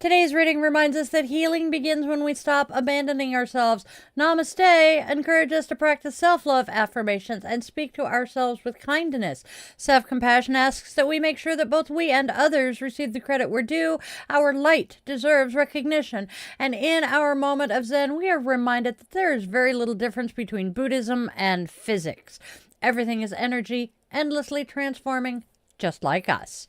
Today's reading reminds us that healing begins when we stop abandoning ourselves. Namaste encourages us to practice self-love affirmations and speak to ourselves with kindness. Self-compassion asks that we make sure that both we and others receive the credit we're due. Our light deserves recognition. And in our moment of Zen, we are reminded that there is very little difference between Buddhism and physics. Everything is energy, endlessly transforming, just like us.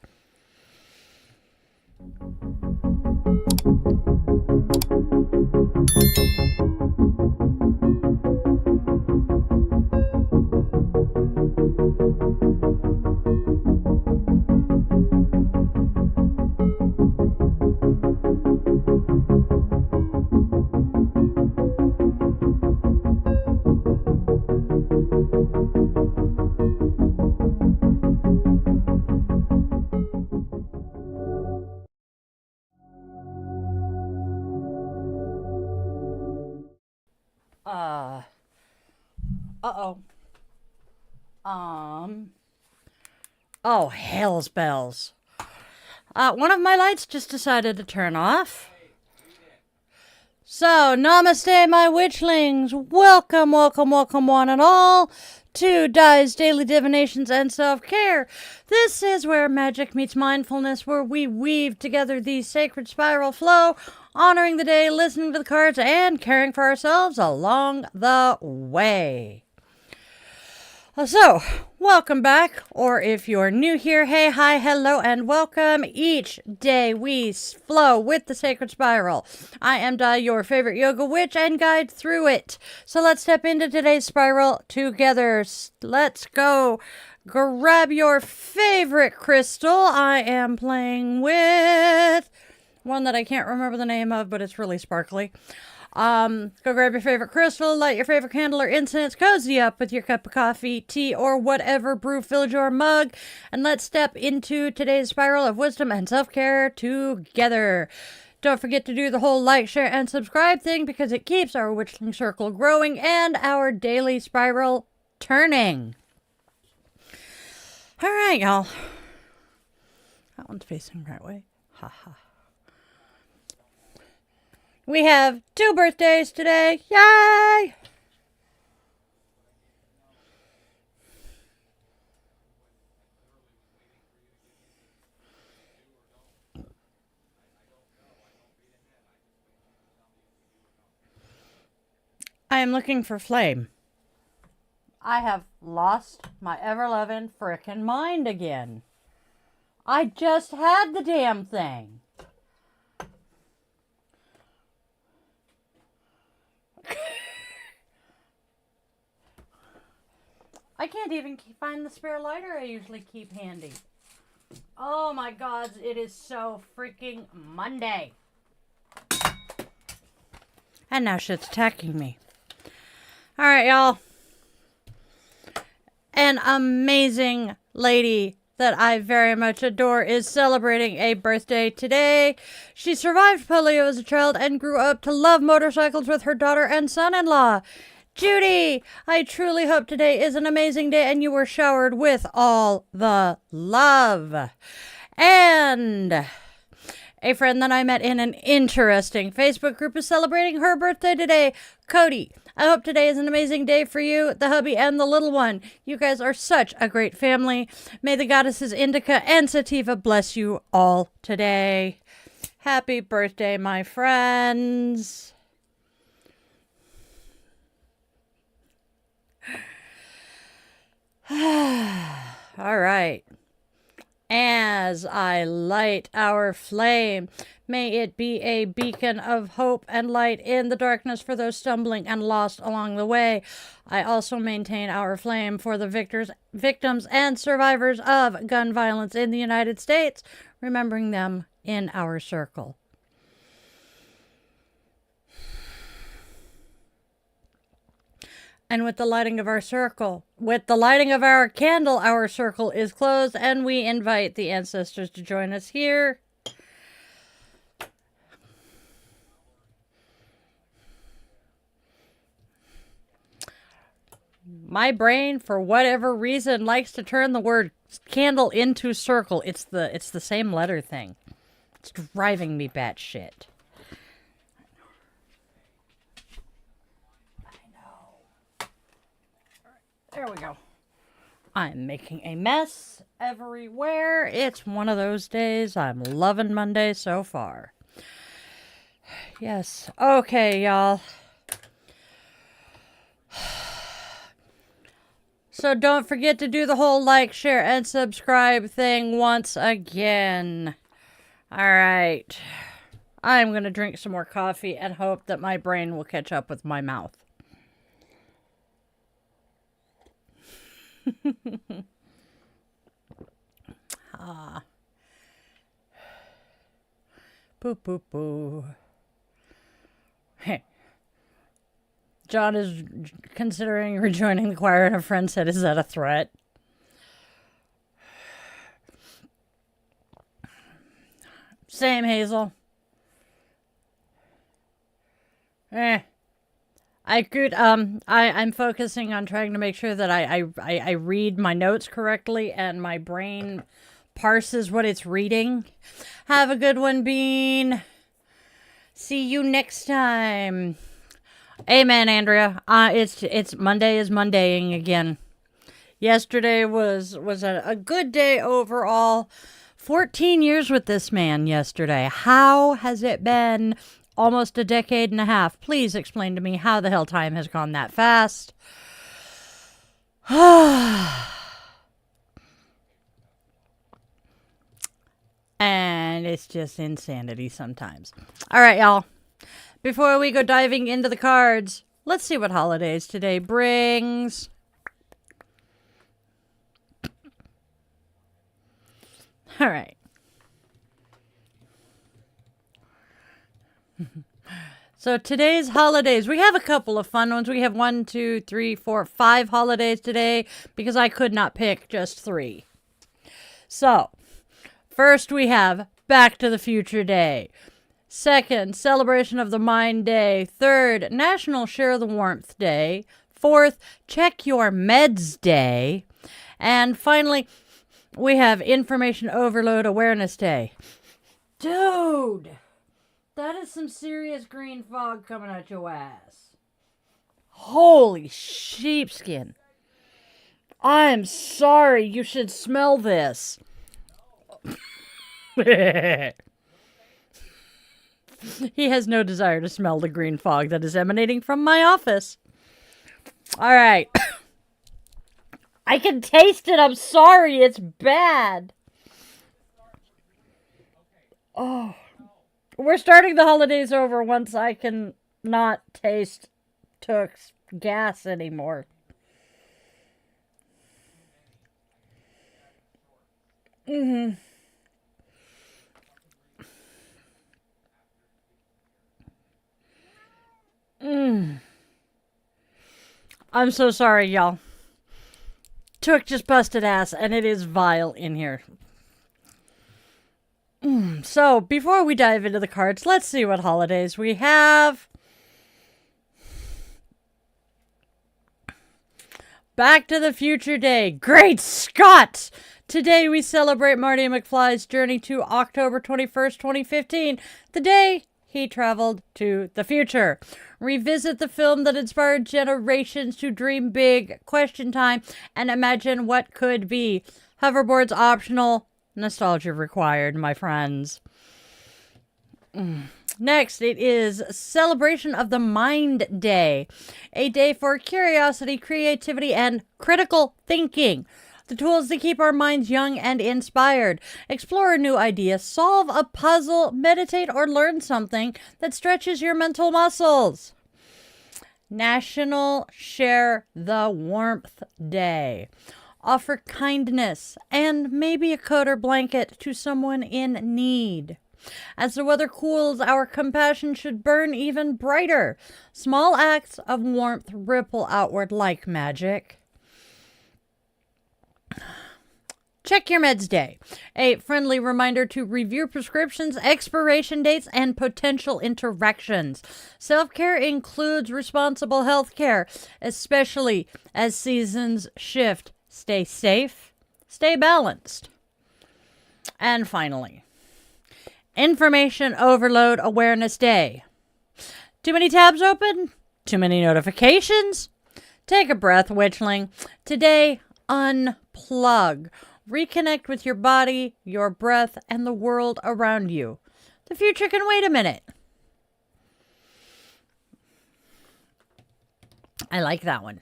Oh, hell's bells. One of my lights just decided to turn off. So, namaste, my witchlings. Welcome, welcome, welcome, one and all, to Dai's Daily Divinations and Self-Care. This is where magic meets mindfulness, where we weave together the sacred spiral flow, honoring the day, listening to the cards, and caring for ourselves along the way. So, welcome back, or if you're new here, hey, hi, hello, and welcome. Each day we flow with the sacred spiral. I am Dai, your favorite yoga witch, and guide through it. So let's step into today's spiral together. Let's go. Grab your favorite crystal. I am playing with one that I can't remember the name of, but it's really sparkly. Go grab your favorite crystal, light your favorite candle or incense, cozy up with your cup of coffee, tea, or whatever brew fills your mug, and let's step into today's spiral of wisdom and self-care together. Don't forget to do the whole like, share, and subscribe thing because it keeps our Witchling circle growing and our daily spiral turning. All right, y'all. That one's facing the right way. Ha ha. We have 2 birthdays today. Yay! I am looking for flame. I have lost my ever-loving frickin' mind again. I just had the damn thing. I can't even find the spare lighter I usually keep handy. Oh my God, it is so freaking Monday. And now shit's attacking me. All right, y'all. An amazing lady that I very much adore is celebrating a birthday today. She survived polio as a child and grew up to love motorcycles with her daughter and son-in-law. Judy, I truly hope today is an amazing day and you were showered with all the love. And a friend that I met in an interesting Facebook group is celebrating her birthday today. Cody, I hope today is an amazing day for you, the hubby, and the little one. You guys are such a great family. May the goddesses Indica and Sativa bless you all today. Happy birthday, my friends. All right. As I light our flame, may it be a beacon of hope and light in the darkness for those stumbling and lost along the way. I also maintain our flame for the victims and survivors of gun violence in the United States, remembering them in our circle. And with the lighting of our circle, with the lighting of our candle, our circle is closed, and we invite the ancestors to join us here. My brain, for whatever reason, likes to turn the word candle into circle. It's the same letter thing. It's driving me batshit. I know. There we go. I'm making a mess everywhere. It's one of those days. I'm loving Monday so far. Yes. Okay, y'all. So don't forget to do the whole like, share, and subscribe thing once again. All right. I'm going to drink some more coffee and hope that my brain will catch up with my mouth. Boo, boo, boo. Hey. John is considering rejoining the choir, and a friend said, "Is that a threat?" Same, Hazel. I'm focusing on trying to make sure that I read my notes correctly and my brain parses what it's reading. Have a good one, Bean. See you next time. Amen, Andrea. It's Monday is Mondaying again. Yesterday was a good day overall. 14 years with this man yesterday. How has it been? Almost a decade and a half. Please explain to me how the hell time has gone that fast. And it's just insanity sometimes. All right, y'all. Before we go diving into the cards, let's see what holidays today brings. All right. So today's holidays, we have a couple of fun ones. We have 1, 2, 3, 4, 5 holidays today because I could not pick just 3. So, first we have Back to the Future Day. Second, Celebration of the Mind Day. Third, National Share the Warmth Day. Fourth, Check Your Meds Day. And finally, we have Information Overload Awareness Day. Dude, that is some serious green fog coming at your ass. Holy sheepskin. I'm sorry, you should smell this. He has no desire to smell the green fog that is emanating from my office. All right. I can taste it. I'm sorry. It's bad. Oh. We're starting the holidays over once I can not taste Took's gas anymore. Mm-hmm. I'm so sorry, y'all. Took just busted ass, and it is vile in here. So, before we dive into the cards, let's see what holidays we have. Back to the Future Day. Great Scott! Today we celebrate Marty McFly's journey to October 21st, 2015, the day he traveled to the future. Revisit the film that inspired generations to dream big, question time, and imagine what could be. Hoverboards optional, nostalgia required, my friends. Next, it is Celebration of the Mind Day, a day for curiosity, creativity, and critical thinking. The tools that keep our minds young and inspired. Explore a new idea, solve a puzzle, meditate, or learn something that stretches your mental muscles. National Share the Warmth Day. Offer kindness and maybe a coat or blanket to someone in need. As the weather cools, our compassion should burn even brighter. Small acts of warmth ripple outward like magic. Check Your Meds Day, a friendly reminder to review prescriptions, expiration dates, and potential interactions. Self-care includes responsible health care, especially as seasons shift. Stay safe, stay balanced. And finally, Information Overload Awareness Day. Too many tabs open? Too many notifications? Take a breath, Witchling. Today, unplug. Reconnect with your body, your breath, and the world around you. The future can wait a minute. I like that one.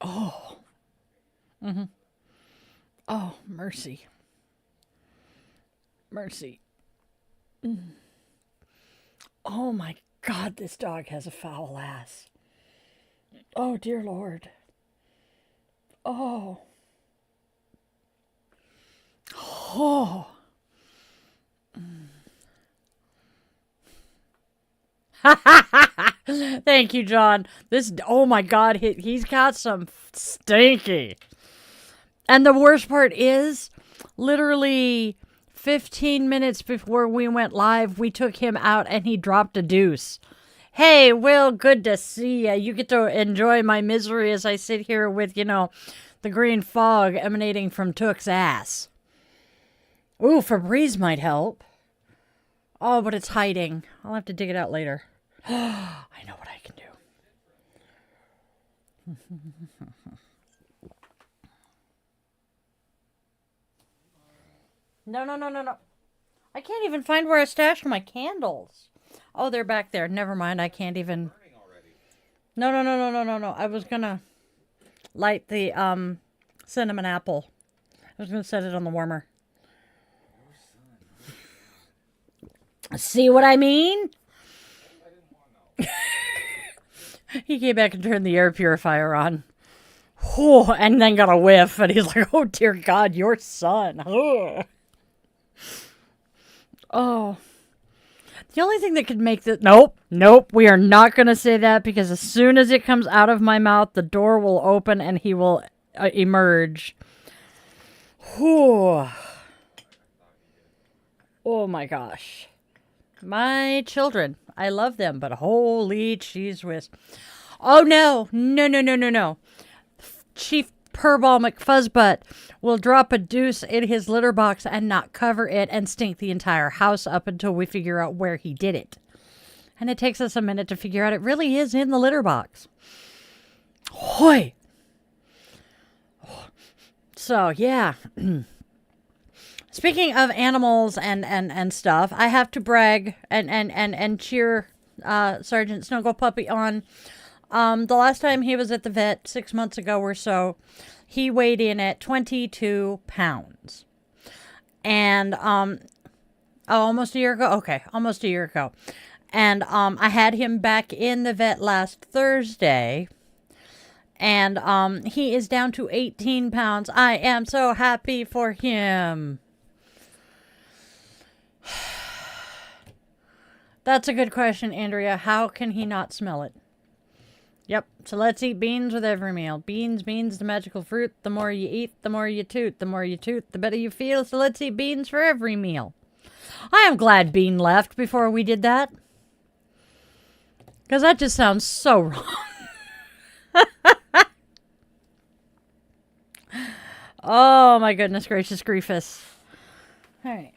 Oh. Mm-hmm. Oh, mercy. Mercy. Mm. Oh my God, this dog has a foul ass. Oh, dear Lord. Oh. Oh. Thank you, John. Oh my God, he's got some stinky. And the worst part is, literally 15 minutes before we went live, we took him out and he dropped a deuce. Hey, Will, good to see ya. You get to enjoy my misery as I sit here with, the green fog emanating from Took's ass. Ooh, Febreze might help. Oh, but it's hiding. I'll have to dig it out later. I know what I can do. No. I can't even find where I stashed my candles. Oh, they're back there. Never mind. I can't even. No. I was gonna light the cinnamon apple. I was gonna set it on the warmer. See what I mean? He came back and turned the air purifier on. Oh, and then got a whiff, and he's like, oh, dear God, your son. Ugh. Oh. The only thing that could make this... Nope, we are not going to say that, because as soon as it comes out of my mouth, the door will open and he will emerge. Whew. Oh, my gosh. My children. I love them, but holy cheese whiz. Oh, no. Chief Purball McFuzzbutt will drop a deuce in his litter box and not cover it and stink the entire house up until we figure out where he did it. And it takes us a minute to figure out it really is in the litter box. Hoy! So, yeah. Speaking of animals and stuff, I have to brag and cheer Sergeant Snuggle Puppy on. The last time he was at the vet 6 months ago or so, he weighed in at 22 pounds. And almost a year ago? Okay, almost a year ago. And I had him back in the vet last Thursday. And he is down to 18 pounds. I am so happy for him. That's a good question, Andrea. How can he not smell it? Yep. So let's eat beans with every meal. Beans, the magical fruit. The more you eat, the more you toot. The more you toot, the better you feel. So let's eat beans for every meal. I am glad Bean left before we did that. Because that just sounds so wrong. Oh, my goodness gracious griefus. All right.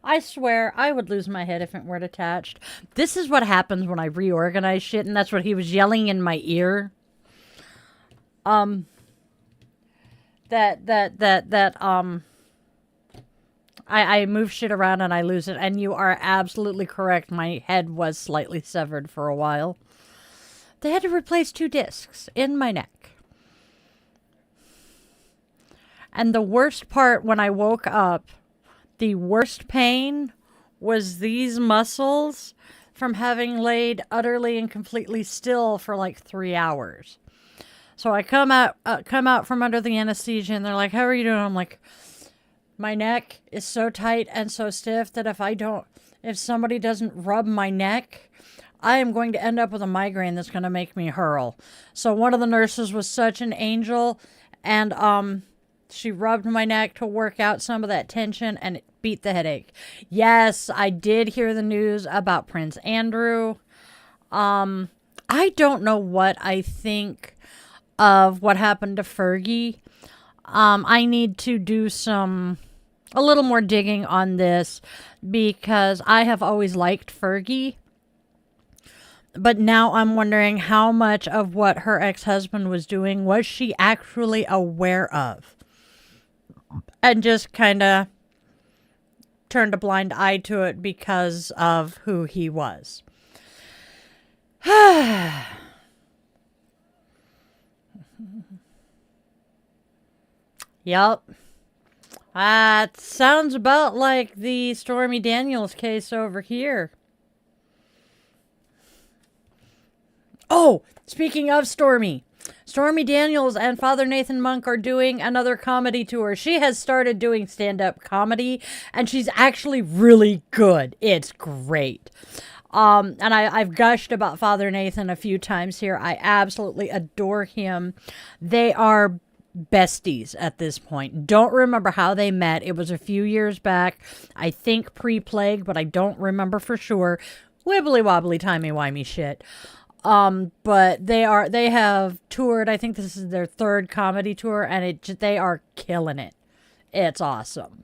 I swear I would lose my head if it weren't attached. This is what happens when I reorganize shit, and that's what he was yelling in my ear. I move shit around and I lose it, and you are absolutely correct. My head was slightly severed for a while. They had to replace 2 discs in my neck. And the worst part when I woke up, the worst pain was these muscles from having laid utterly and completely still for like 3 hours. So I come out from under the anesthesia, and they're like, "How are you doing?" I'm like, "My neck is so tight and so stiff that if somebody doesn't rub my neck, I am going to end up with a migraine that's going to make me hurl." So one of the nurses was such an angel, and she rubbed my neck to work out some of that tension, and it beat the headache. Yes, I did hear the news about Prince Andrew. I don't know what I think of what happened to Fergie. I need to do some a little more digging on this because I have always liked Fergie. But now I'm wondering how much of what her ex-husband was doing was she actually aware of? And just kind of turned a blind eye to it because of who he was. Yup. That sounds about like the Stormy Daniels case over here. Oh, speaking of Stormy Daniels and Father Nathan Monk are doing another comedy tour. She has started doing stand-up comedy, and she's actually really good. It's great. And I've gushed about Father Nathan a few times here. I absolutely adore him. They are besties at this point. Don't remember how they met. It was a few years back. I think pre-plague, but I don't remember for sure. Wibbly wobbly timey wimey shit. But they have toured. I think this is their third comedy tour, and they are killing it. It's awesome.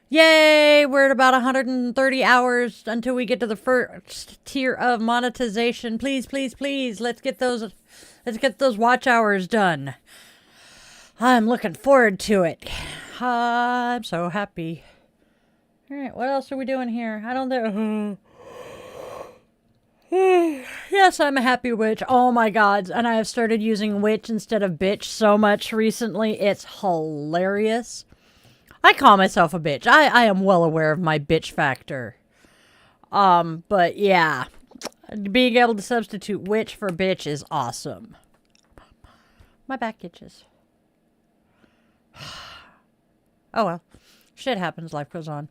Yay! We're at about 130 hours until we get to the first tier of monetization. Please, please, please, let's get those watch hours done. I'm looking forward to it. I'm so happy. All right, what else are we doing here? I don't know. Yes, I'm a happy witch. Oh my god. And I have started using witch instead of bitch so much recently. It's hilarious. I call myself a bitch. I am well aware of my bitch factor. But yeah. Being able to substitute witch for bitch is awesome. My back itches. Oh well. Shit happens. Life goes on.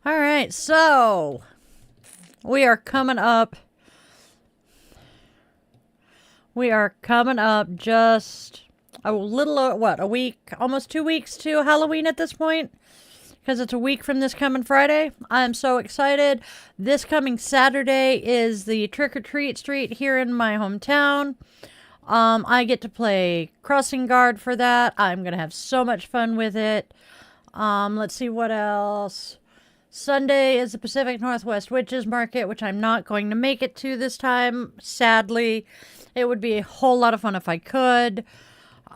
Alright, so we are coming up just a little, a week, almost 2 weeks to Halloween at this point. Because it's a week from this coming Friday. I'm so excited. This coming Saturday is the trick-or-treat street here in my hometown. I get to play crossing guard for that. I'm going to have so much fun with it. Let's see what else. Sunday is the Pacific Northwest Witches Market, which I'm not going to make it to this time, sadly. It would be a whole lot of fun if I could.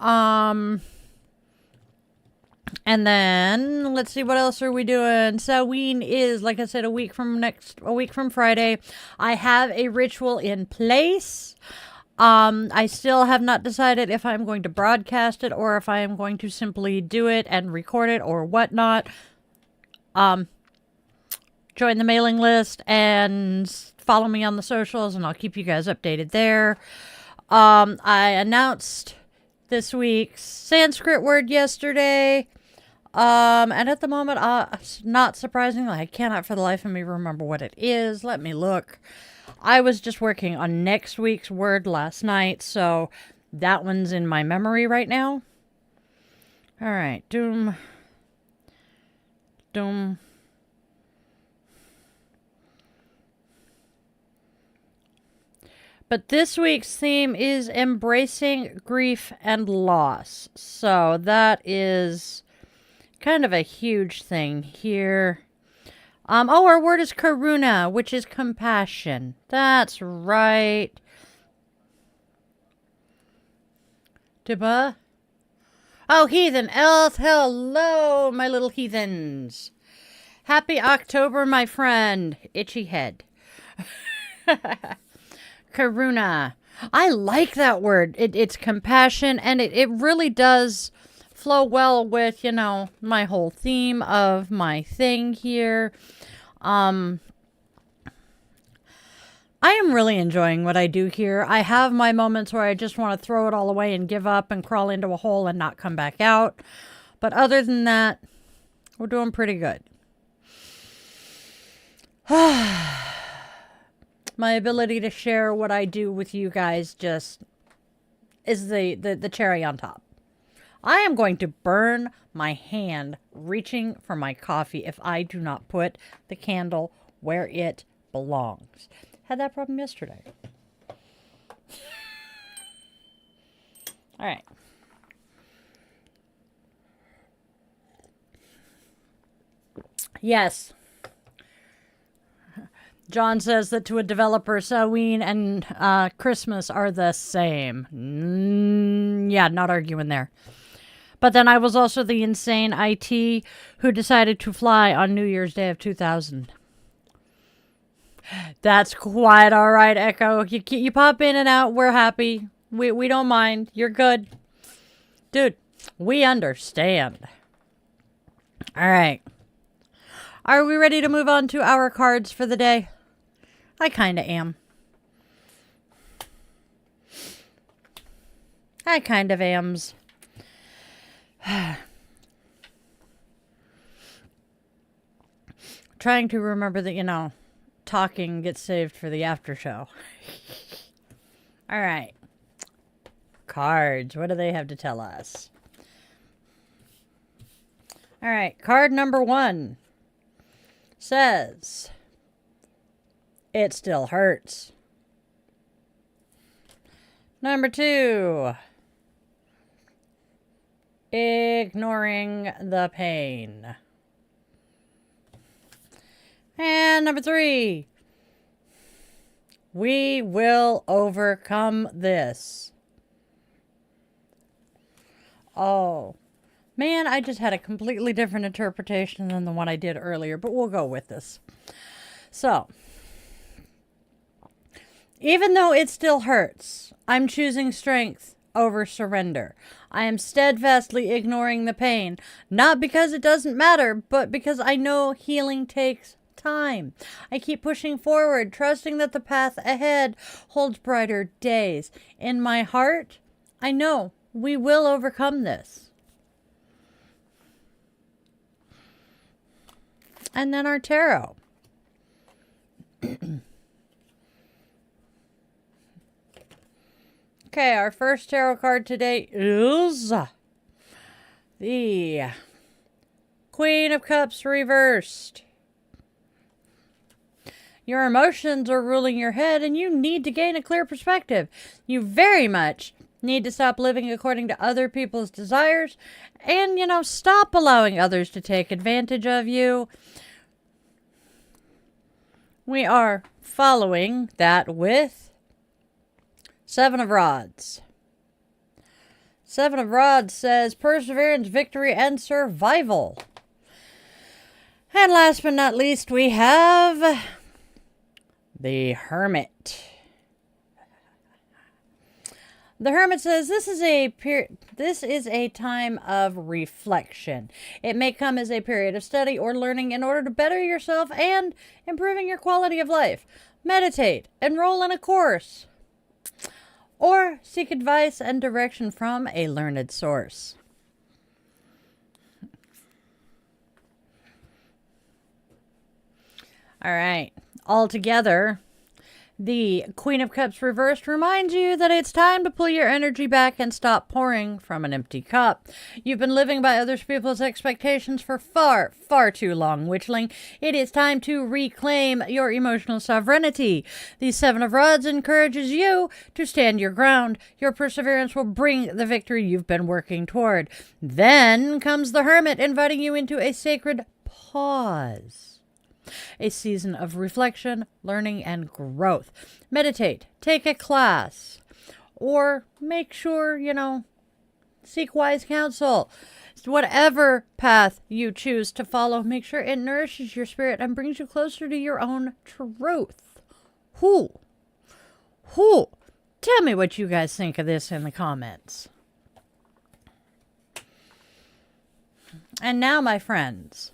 And then let's see, what else are we doing? Samhain is, like I said, a week from Friday. I have a ritual in place. I still have not decided if I'm going to broadcast it or if I am going to simply do it and record it or whatnot. Join the mailing list and follow me on the socials, and I'll keep you guys updated there. I announced this week's Sanskrit word yesterday. And at the moment, not surprisingly, I cannot for the life of me remember what it is. Let me look. I was just working on next week's word last night, so that one's in my memory right now. All right, doom. But this week's theme is embracing grief and loss. So that is kind of a huge thing here. Our word is karuna, which is compassion. That's right. Dibba? Oh, heathen elf. Hello, my little heathens. Happy October, my friend. Itchy head. Karuna. I like that word. It's compassion, and it really does flow well with, my whole theme of my thing here. I am really enjoying what I do here. I have my moments where I just want to throw it all away and give up and crawl into a hole and not come back out. But other than that, we're doing pretty good. My ability to share what I do with you guys just is the cherry on top. I am going to burn my hand reaching for my coffee if I do not put the candle where it belongs. Had that problem yesterday. All right. Yes. John says that to a developer, Samhain and Christmas are the same. Yeah, not arguing there. But then I was also the insane IT who decided to fly on New Year's Day of 2000. That's quite all right, Echo. You pop in and out. We're happy. We don't mind. You're good. Dude, we understand. All right. Are we ready to move on to our cards for the day? I kind of am. I kind of ams. Trying to remember that, talking gets saved for the after show. All right. Cards. What do they have to tell us? All right. Card number 1 says, it still hurts. Number 2, ignoring the pain. And number 3, we will overcome this. Oh, man, I just had a completely different interpretation than the one I did earlier, but we'll go with this. So, even though it still hurts, I'm choosing strength over surrender. I am steadfastly ignoring the pain, not because it doesn't matter, but because I know healing takes time. I keep pushing forward, trusting that the path ahead holds brighter days. In my heart, I know we will overcome this. And then our tarot. Okay, our first tarot card today is the Queen of Cups reversed. Your emotions are ruling your head and you need to gain a clear perspective. You very much need to stop living according to other people's desires and, stop allowing others to take advantage of you. We are following that with 7 of Rods. 7 of Rods says perseverance, victory, and survival. And last but not least, we have the Hermit. The Hermit says this is a time of reflection. It may come as a period of study or learning in order to better yourself and improving your quality of life. Meditate, enroll in a course, or seek advice and direction from a learned source. All right. Altogether, the Queen of Cups reversed reminds you that it's time to pull your energy back and stop pouring from an empty cup. You've been living by other people's expectations for far, far too long, Witchling. It is time to reclaim your emotional sovereignty. The 7 of Rods encourages you to stand your ground. Your perseverance will bring the victory you've been working toward. Then comes the Hermit, inviting you into a sacred pause. A season of reflection, learning, and growth. Meditate, take a class, or make sure, seek wise counsel. Whatever path you choose to follow, make sure it nourishes your spirit and brings you closer to your own truth. Who? Tell me what you guys think of this in the comments. And now, my friends,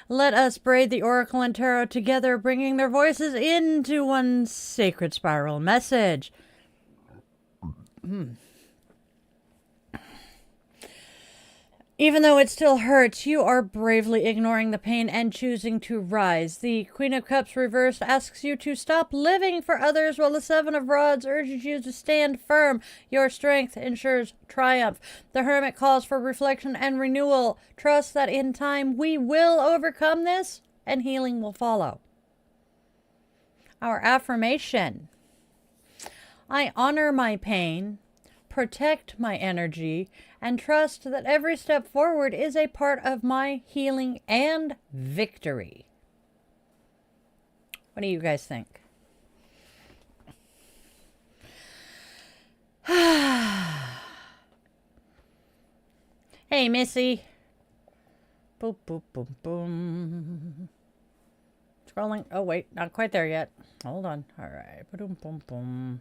let us braid the Oracle and Tarot together, bringing their voices into one sacred spiral message. Even though it still hurts, you are bravely ignoring the pain and choosing to rise. The Queen of Cups reversed asks you to stop living for others, while the 7 of Rods urges you to stand firm. Your strength ensures triumph. The Hermit calls for reflection and renewal. Trust that in time we will overcome this and healing will follow. Our affirmation: I honor my pain, protect my energy and trust that every step forward is a part of my healing and victory. What do you guys think? Hey, Missy. Boop, boop, boom, boom. Scrolling. Oh, wait. Not quite there yet. Hold on. All right. Boom, boom, boom.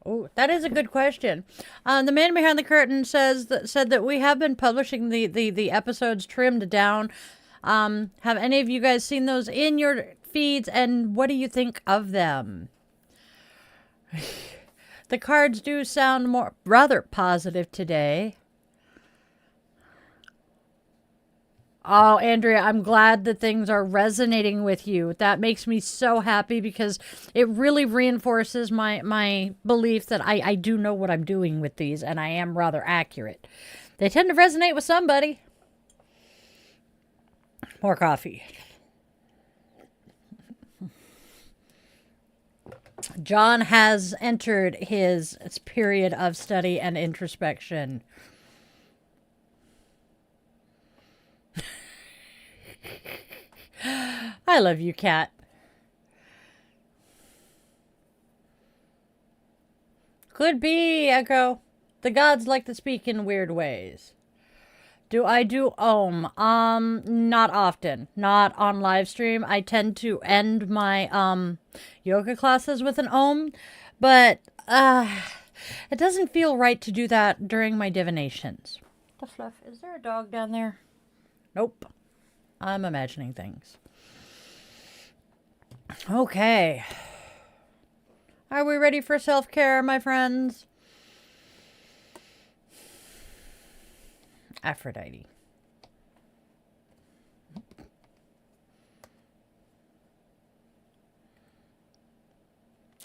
Oh, that is a good question. The man behind the curtain said that we have been publishing the episodes trimmed down. Have any of you guys seen those in your feeds, and what do you think of them? The cards do sound rather positive today. Oh, Andrea, I'm glad that things are resonating with you. That makes me so happy because it really reinforces my belief that I do know what I'm doing with these, and I am rather accurate. They tend to resonate with somebody. More coffee. John has entered his period of study and introspection. I love you, cat. Could be, Echo. The gods like to speak in weird ways. Do I do Om? Not often. Not on live stream. I tend to end my yoga classes with an Om, but it doesn't feel right to do that during my divinations. The fluff. Is there a dog down there? Nope. I'm imagining things. Okay. Are we ready for self-care, my friends? Aphrodite.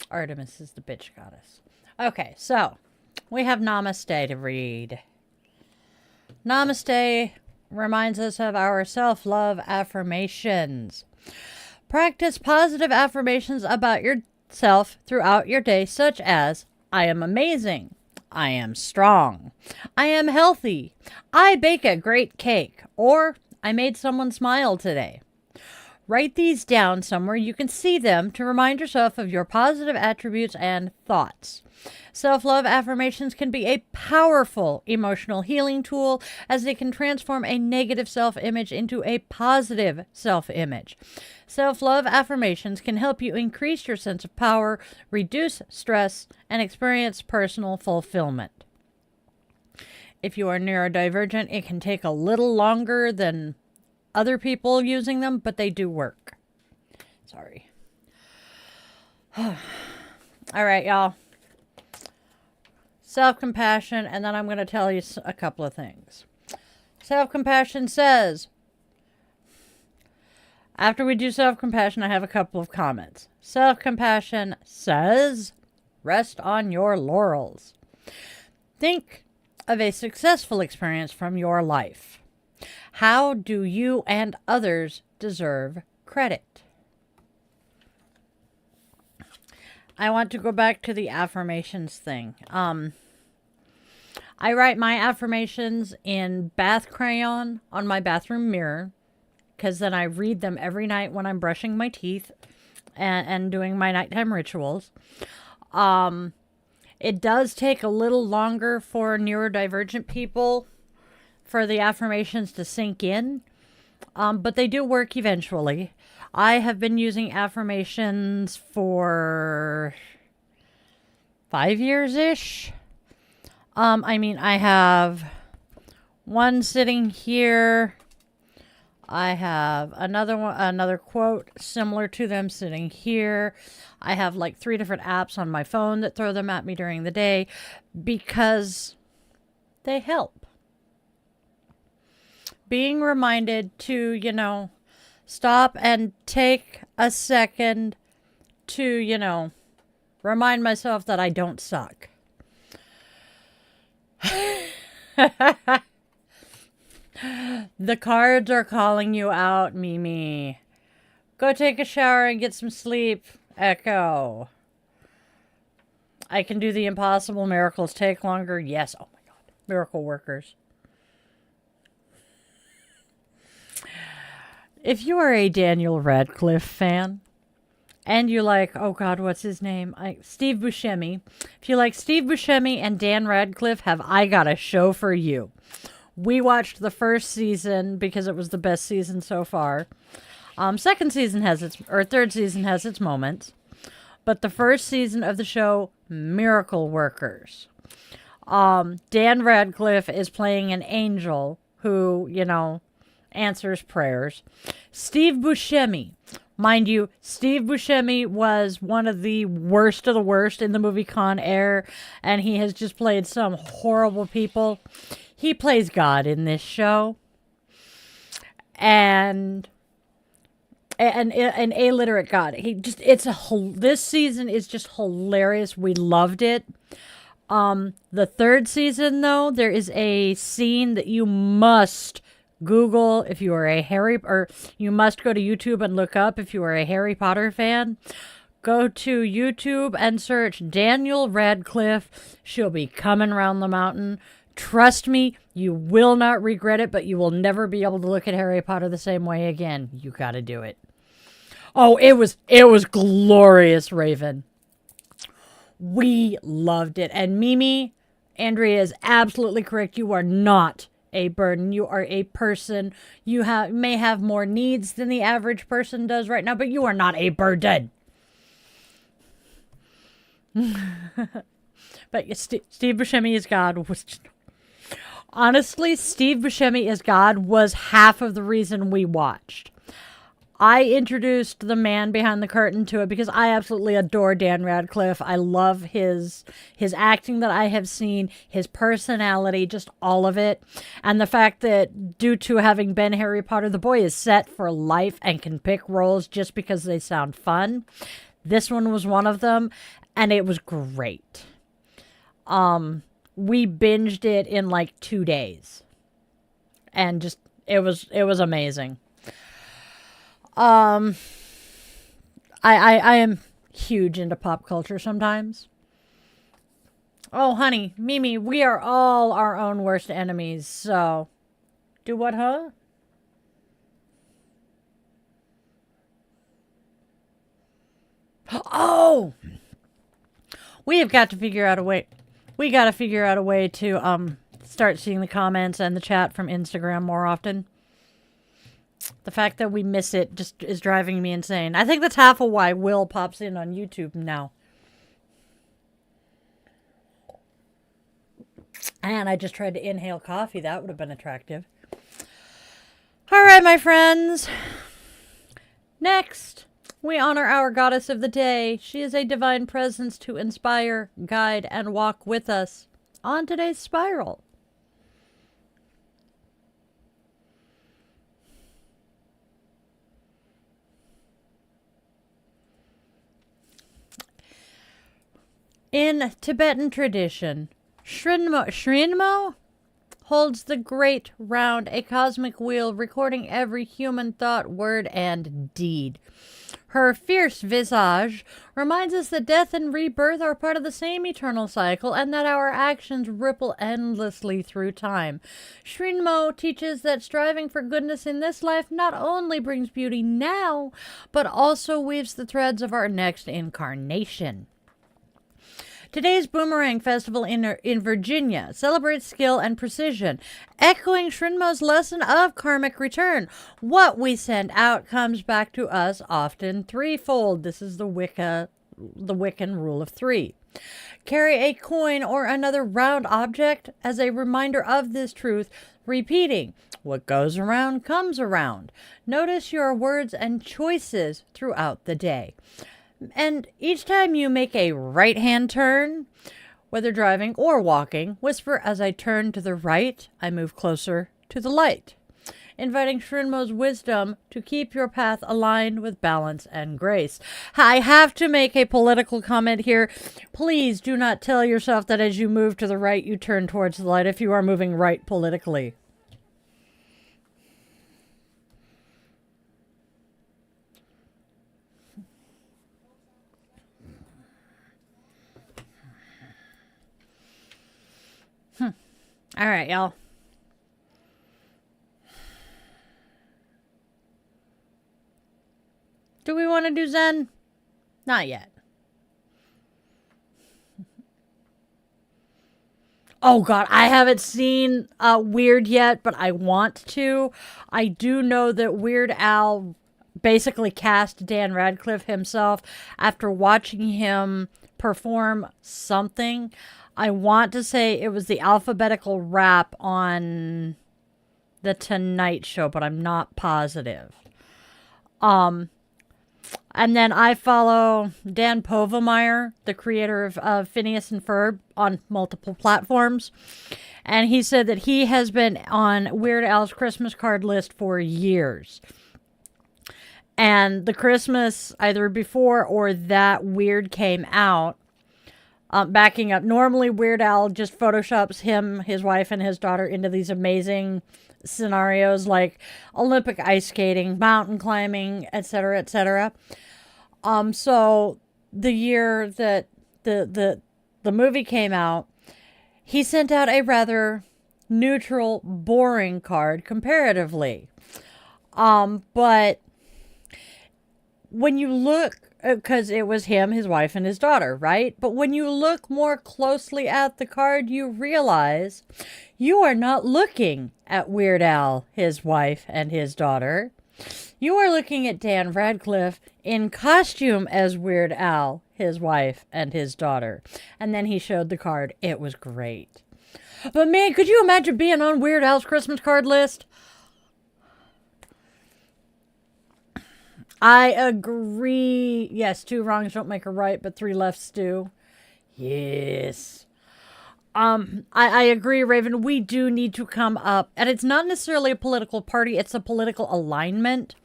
Artemis is the bitch goddess. Okay, so we have Namaste to read. Namaste reminds us of our self-love affirmations. Practice positive affirmations about yourself throughout your day, such as, I am amazing. I am strong. I am healthy. I bake a great cake. Or, I made someone smile today. Write these down somewhere you can see them to remind yourself of your positive attributes and thoughts. Self-love affirmations can be a powerful emotional healing tool as they can transform a negative self-image into a positive self-image. Self-love affirmations can help you increase your sense of power, reduce stress, and experience personal fulfillment. If you are neurodivergent, it can take a little longer than other people using them, but they do work. Sorry. All right, y'all. Self-compassion, and then I'm going to tell you a couple of things. Self-compassion says, after we do self-compassion, I have a couple of comments. Self-compassion says, rest on your laurels. Think of a successful experience from your life. How do you and others deserve credit? I want to go back to the affirmations thing. I write my affirmations in bath crayon on my bathroom mirror, because then I read them every night when I'm brushing my teeth and doing my nighttime rituals. It does take a little longer for neurodivergent people for the affirmations to sink in, but they do work eventually. I have been using affirmations for 5 years-ish. I have one sitting here. I have another quote similar to them sitting here. I have like 3 different apps on my phone that throw them at me during the day because they help. Being reminded to, stop and take a second to, remind myself that I don't suck. The cards are calling you out, Mimi. Go take a shower and get some sleep, Echo. I can do the impossible. Miracles take longer. Yes. Oh my God. Miracle workers. If you are a Daniel Radcliffe fan, and you like, oh God, what's his name? Steve Buscemi. If you like Steve Buscemi and Dan Radcliffe, have I got a show for you. We watched the first season because it was the best season so far. Third season has its moments. But the first season of the show, Miracle Workers. Dan Radcliffe is playing an angel who, answers prayers. Steve Buscemi. Mind you, Steve Buscemi was one of the worst in the movie Con Air, and he has just played some horrible people. He plays God in this show. And an illiterate God. This season is just hilarious. We loved it. The third season, though, there is a scene that you must Google if you are you must go to YouTube and look up if you are a Harry Potter fan. Go to YouTube and search Daniel Radcliffe. She'll be coming around the mountain. Trust me, you will not regret it, but you will never be able to look at Harry Potter the same way again. You gotta do it. Oh, it was glorious, Raven. We loved it. And Mimi, Andrea is absolutely correct. You are not a burden. You are a person. You may have more needs than the average person does right now, but you are not a burden. But Steve Buscemi is God. Honestly, Steve Buscemi as God was half of the reason we watched. I introduced the man behind the curtain to it because I absolutely adore Dan Radcliffe. I love his acting that I have seen, his personality, just all of it. And the fact that due to having been Harry Potter, the boy is set for life and can pick roles just because they sound fun. This one was one of them, and it was great. We binged it in like 2 days. And just it was amazing. I am huge into pop culture sometimes. Oh, honey, Mimi, we are all our own worst enemies, so... Do what, huh? Oh! We have got to figure out a way... We got to figure out a way to, start seeing the comments and the chat from Instagram more often. The fact that we miss it just is driving me insane. I think that's half of why Will pops in on YouTube now. And I just tried to inhale coffee. That would have been attractive. All right, my friends. Next, we honor our goddess of the day. She is a divine presence to inspire, guide, and walk with us on today's spiral. In Tibetan tradition, Shrinmo holds the great round, a cosmic wheel recording every human thought, word, and deed. Her fierce visage reminds us that death and rebirth are part of the same eternal cycle and that our actions ripple endlessly through time. Shrinmo teaches that striving for goodness in this life not only brings beauty now, but also weaves the threads of our next incarnation. Today's Boomerang Festival in Virginia celebrates skill and precision, echoing Shrinmo's lesson of karmic return. What we send out comes back to us often threefold. This is the Wiccan rule of three. Carry a coin or another round object as a reminder of this truth, repeating, what goes around comes around. Notice your words and choices throughout the day. And each time you make a right-hand turn, whether driving or walking, whisper, as I turn to the right, I move closer to the light, inviting Shrinmo's wisdom to keep your path aligned with balance and grace. I have to make a political comment here. Please do not tell yourself that as you move to the right, you turn towards the light if you are moving right politically. All right, y'all. Do we want to do Zen? Not yet. Oh God, I haven't seen Weird yet, but I want to. I do know that Weird Al basically cast Dan Radcliffe himself after watching him perform something. I want to say it was the alphabetical rap on the Tonight Show, but I'm not positive. And then I follow Dan Povenmire, the creator of Phineas and Ferb, on multiple platforms. And he said that he has been on Weird Al's Christmas card list for years. And the Christmas, either before or that Weird came out, backing up, normally Weird Al just photoshops him, his wife, and his daughter into these amazing scenarios like Olympic ice skating, mountain climbing, etc., etc. So the year that the movie came out, he sent out a rather neutral, boring card comparatively. But when you look, because it was him, his wife, and his daughter, right? But when you look more closely at the card, you realize you are not looking at Weird Al, his wife, and his daughter. You are looking at Dan Radcliffe in costume as Weird Al, his wife, and his daughter. And then he showed the card. It was great. But man, could you imagine being on Weird Al's Christmas card list? I agree. Yes, 2 wrongs don't make a right, but 3 lefts do. Yes. I agree, Raven. We do need to come up, and it's not necessarily a political party, it's a political alignment.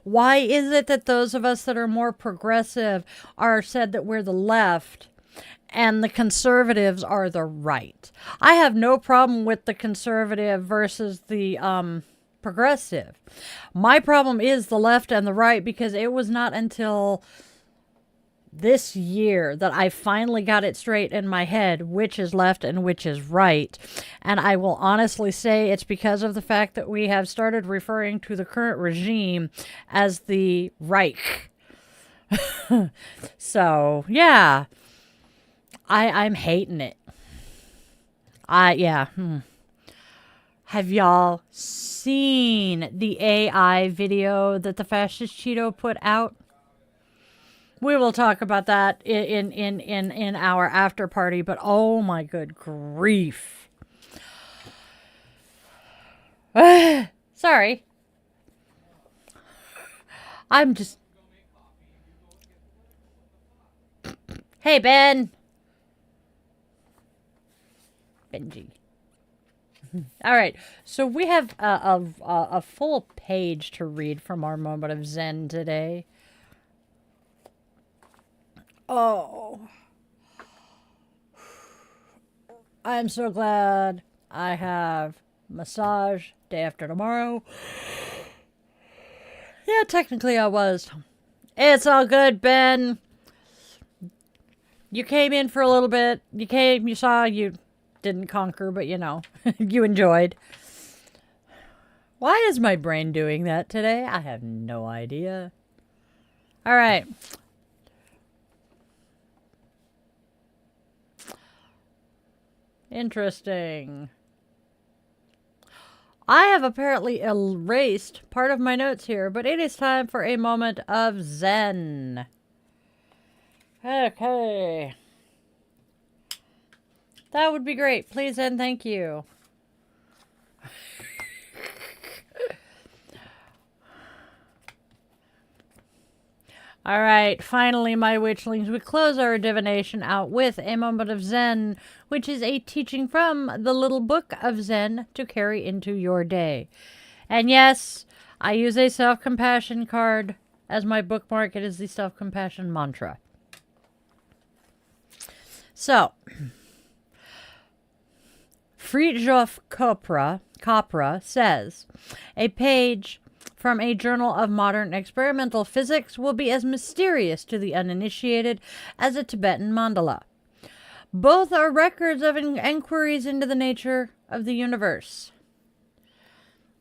Why is it that those of us that are more progressive are said that we're the left and the conservatives are the right? I have no problem with the conservative versus the progressive. My problem is the left and the right, because it was not until this year that I finally got it straight in my head which is left and which is right. And I will honestly say it's because of the fact that we have started referring to the current regime as the Reich. So, yeah. I'm hating it. Have y'all seen the AI video that the fascist Cheeto put out? We will talk about that in our after party, but oh my good grief. Sorry. I'm just... Hey, Ben. Benji. All right, so we have a full page to read from our moment of Zen today. Oh, I'm so glad I have massage day after tomorrow. Yeah, technically I was. It's all good, Ben. You came in for a little bit. You came, you saw, you didn't conquer, but you know, you enjoyed. Why is my brain doing that today? I have no idea. All right. Interesting. I have apparently erased part of my notes here, but it is time for a moment of Zen. Okay. That would be great. Please and thank you. All right, finally, my witchlings, we close our divination out with a moment of Zen, which is a teaching from the Little Book of Zen to carry into your day. And yes, I use a self-compassion card as my bookmark. It is the self-compassion mantra. So, Fritjof Capra says, a page from a journal of modern experimental physics will be as mysterious to the uninitiated as a Tibetan mandala. Both are records of inquiries into the nature of the universe.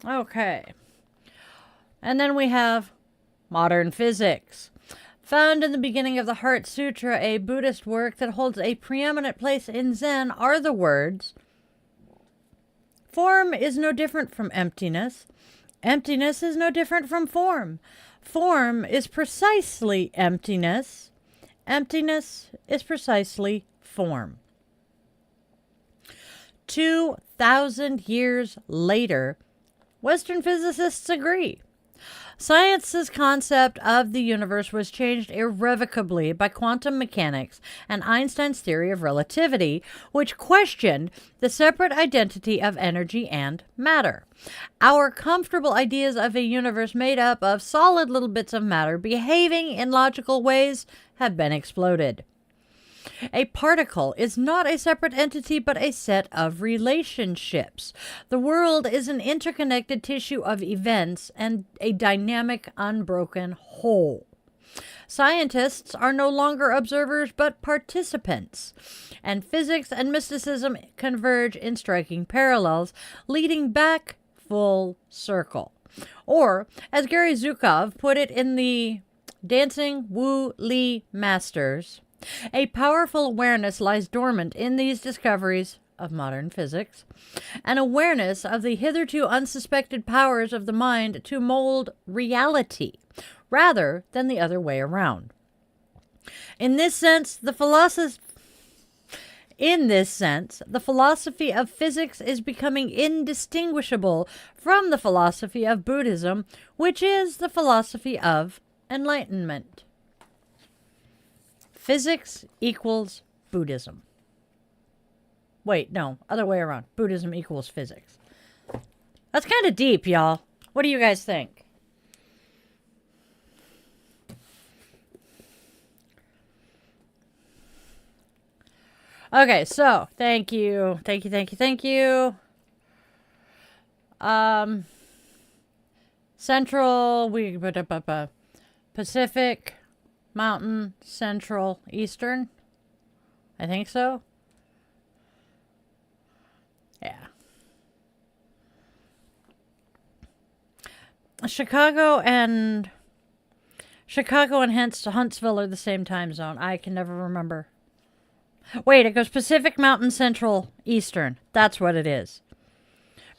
Okay. And then we have modern physics. Found in the beginning of the Heart Sutra, a Buddhist work that holds a preeminent place in Zen, are the words, "Form is no different from emptiness. Emptiness is no different from form. Form is precisely emptiness. Emptiness is precisely form." 2,000 years later, Western physicists agree. Science's concept of the universe was changed irrevocably by quantum mechanics and Einstein's theory of relativity, which questioned the separate identity of energy and matter. Our comfortable ideas of a universe made up of solid little bits of matter behaving in logical ways have been exploded. A particle is not a separate entity, but a set of relationships. The world is an interconnected tissue of events and a dynamic, unbroken whole. Scientists are no longer observers, but participants. And physics and mysticism converge in striking parallels, leading back full circle. Or, as Gary Zukov put it in the Dancing Wu Li Masters, a powerful awareness lies dormant in these discoveries of modern physics, an awareness of the hitherto unsuspected powers of the mind to mold reality, rather than the other way around. In this sense, the philosophy of physics is becoming indistinguishable from the philosophy of Buddhism, which is the philosophy of enlightenment. Physics equals Buddhism. Wait, no, other way around. Buddhism equals physics. That's kind of deep, y'all. What do you guys think? Okay, so thank you. Central, Pacific, Mountain, Central, Eastern. I think so. Yeah. Chicago and hence Huntsville are the same time zone. I can never remember. Wait, it goes Pacific, Mountain, Central, Eastern. That's what it is.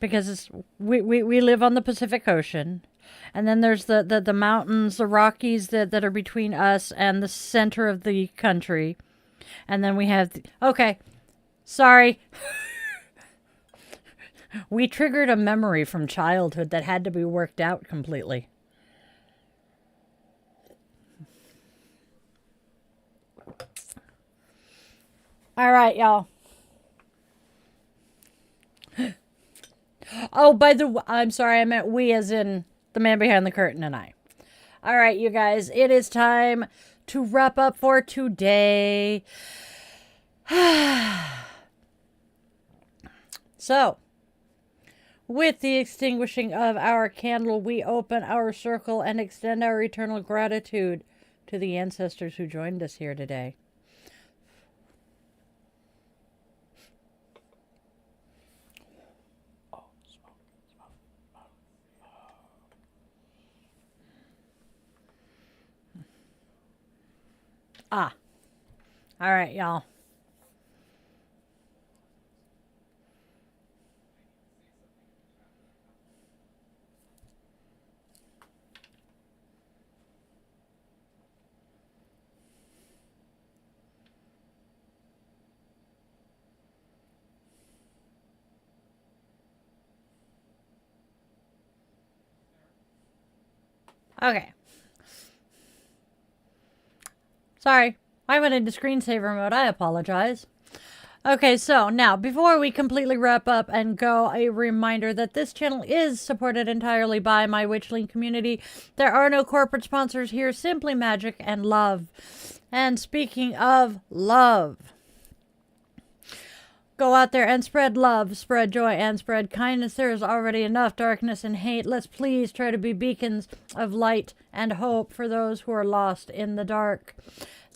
Because we live on the Pacific Ocean. And then there's the mountains, the Rockies that are between us and the center of the country. And then we have... okay. Sorry. We triggered a memory from childhood that had to be worked out completely. All right, y'all. Oh, I'm sorry, I meant we as in the man behind the curtain and I. All right, you guys, it is time to wrap up for today. So, with the extinguishing of our candle, we open our circle and extend our eternal gratitude to the ancestors who joined us here today. All right, y'all. Okay. Sorry, I went into screensaver mode. I apologize. Okay, so now, before we completely wrap up and go, a reminder that this channel is supported entirely by my Witchling community. There are no corporate sponsors here, simply magic and love. And speaking of love, go out there and spread love, spread joy, and spread kindness. There is already enough darkness and hate. Let's please try to be beacons of light and hope for those who are lost in the dark.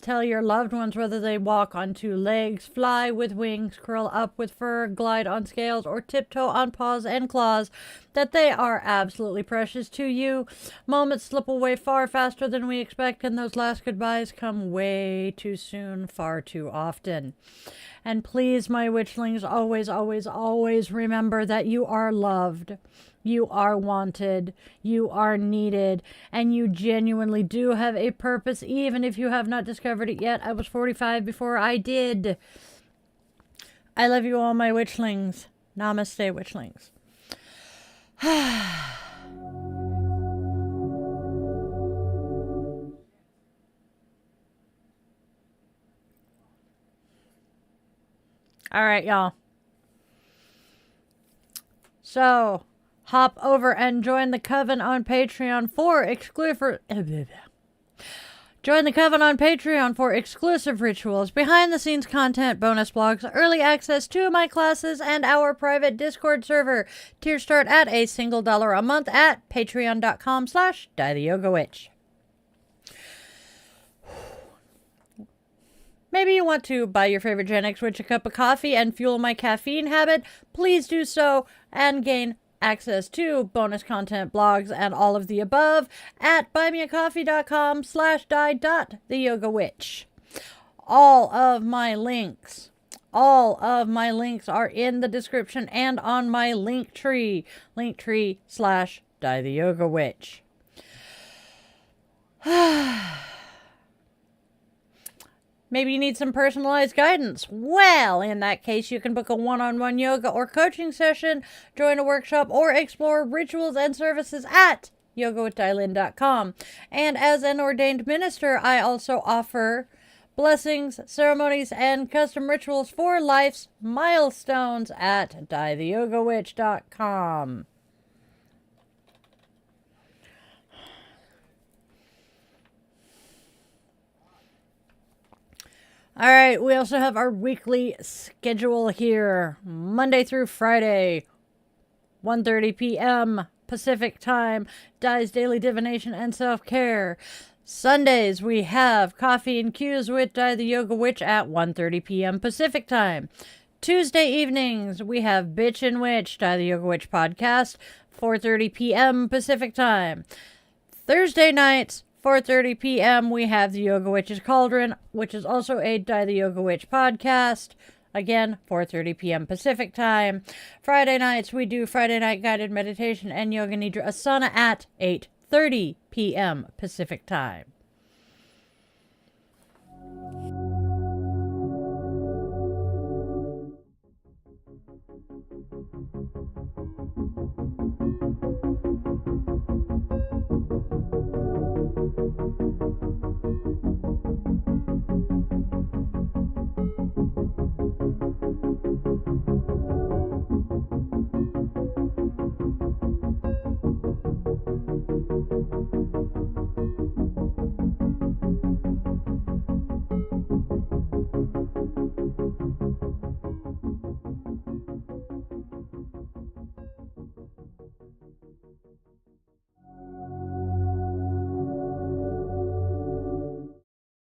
tell your loved ones, whether they walk on two legs, fly with wings, curl up with fur, glide on scales, or tiptoe on paws and claws, that they are absolutely precious to you. Moments slip away far faster than we expect, and those last goodbyes come way too soon, far too often. And please, my witchlings, always, always, always remember that you are loved. You are wanted, you are needed, and you genuinely do have a purpose, even if you have not discovered it yet. I was 45 before I did. I love you all, my witchlings. Namaste, witchlings. All right, y'all. So, hop over and join the Coven on Patreon for exclusive rituals, behind-the-scenes content, bonus blogs, early access to my classes, and our private Discord server. Tiers start at a single $1 a month at patreon.com/DieTheYogaWitch. Maybe you want to buy your favorite Gen X witch a cup of coffee and fuel my caffeine habit. Please do so and gain access to bonus content, blogs, and all of the above at buymeacoffee.com/die.theyogawitch. All of my links are in the description and on my linktree/DieTheYogaWitch. Maybe you need some personalized guidance. Well, in that case, you can book a one-on-one yoga or coaching session, join a workshop, or explore rituals and services at yogawithdylin.com. And as an ordained minister, I also offer blessings, ceremonies, and custom rituals for life's milestones at dietheyogawitch.com. All right, we also have our weekly schedule here, Monday through Friday, 1:30 p.m. Pacific Time, Die's Daily Divination and Self-Care. Sundays, we have Coffee and Cues with Die the Yoga Witch at 1:30 p.m. Pacific Time. Tuesday evenings, we have Bitch and Witch, Die the Yoga Witch podcast, 4:30 p.m. Pacific Time. Thursday nights, 4:30 p.m., we have the Yoga Witch's Cauldron, which is also a Die the Yoga Witch podcast. Again, 4:30 p.m. Pacific Time. Friday nights, we do Friday night guided meditation and Yoga Nidra Asana at 8:30 p.m. Pacific Time.